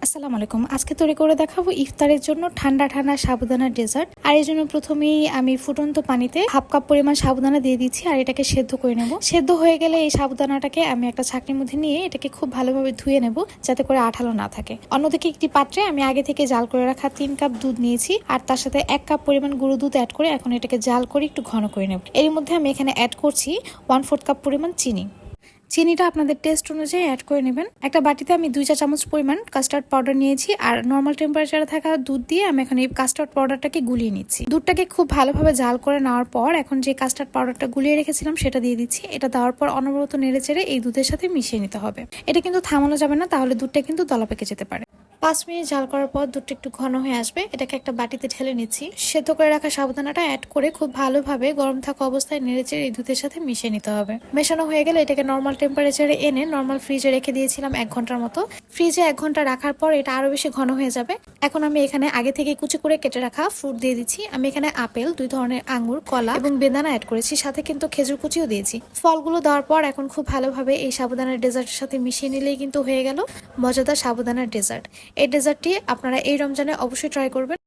আসসালামু আলাইকুম। আজকে তৈরি করে দেখাবো ইফতারের জন্য ঠান্ডা ঠান্ডা সাবুদানা ডেজার্ট। আর এই জন্য প্রথমেই আমি ফুটন্ত পানিতে হাফ কাপ পরিমাণ সাবুদানা দিয়ে দিচ্ছি আর এটাকে সেদ্ধ করে নেব। সেদ্ধ হয়ে গেলে এই সাবুদানাটাকে আমি একটা ছাঁকনির মধ্যে নিয়ে এটাকে খুব ভালোভাবে ধুয়ে নেব যাতে করে আঠালো না থাকে। অন্যদিকে একটি পাত্রে আমি আগে থেকে জাল করে রাখা 3 কাপ দুধ নিয়েছি আর তার সাথে 1 কাপ পরিমাণ গুঁড়ো দুধ অ্যাড করে এখন এটাকে জাল করে একটু ঘন করে নেব। এর মধ্যে আমি এখানে অ্যাড করছি 1/4 কাপ পরিমাণ চিনি। চিনিটা আপনাদের টেস্ট অনুযায়ী অ্যাড করে নেবেন। একটা বাটিতে আমি 2 চা চামচ পরিমাণ কাস্টার্ড পাউডার নিয়েছি আর নর্মাল টেম্পারেচারে থাকা দুধ দিয়ে আমি এখন এই কাস্টার্ড পাউডারটাকে গুলিয়ে নিচ্ছি। দুধটাকে খুব ভালোভাবে জাল করে নেওয়ার পর এখন যে কাস্টার্ড পাউডারটা গুলিয়ে রেখেছিলাম সেটা দিয়ে দিচ্ছি। এটা দেওয়ার পর অনবরত নেড়েচেড়ে এই দুধের সাথে মিশিয়ে নিতে হবে। এটা কিন্তু থামানো যাবে না, তাহলে দুধটা কিন্তু দলা পেকে যেতে পারে। 5 মিনিট জাল করার পর দুধটা একটু ঘন হয়ে আসবে। এটাকে একটা বাটিতে ঢেলে নিচ্ছি। সেদ্ধ করে রাখা সাবুদানাটা অ্যাড করে খুব ভালোভাবে গরম থাকা অবস্থায় নেড়েচেড়ে এই দুধের সাথে মিশিয়ে নিতে হবে। মেশানো হয়ে গেলে এটাকে নর্মাল টেম্পারেচারে এনে নর্মাল ফ্রিজে রেখে দিয়েছিলাম 1 ঘন্টার মতো। ফ্রিজে 1 ঘন্টা রাখার পর এটা আরো বেশি ঘন হয়ে যাবে। এখন আমি এখানে আগে থেকে কুচি করে কেটে রাখা ফ্রুট দিয়ে দিচ্ছি। আমি এখানে আপেল, 2 ধরনের আঙ্গুর, কলা এবং বেদানা অ্যাড করেছি, সাথে কিন্তু খেজুর কুচিও দিয়েছি। ফলগুলো দেওয়ার পর এখন খুব ভালোভাবে এই সাবুদানার ডেজার্টের সাথে মিশিয়ে নিলেই কিন্তু হয়ে গেল মজাদার সাবুদানার ডেজার্ট। এই ডেজার্টটি আপনারা এই রমজানে অবশ্যই ট্রাই করবেন।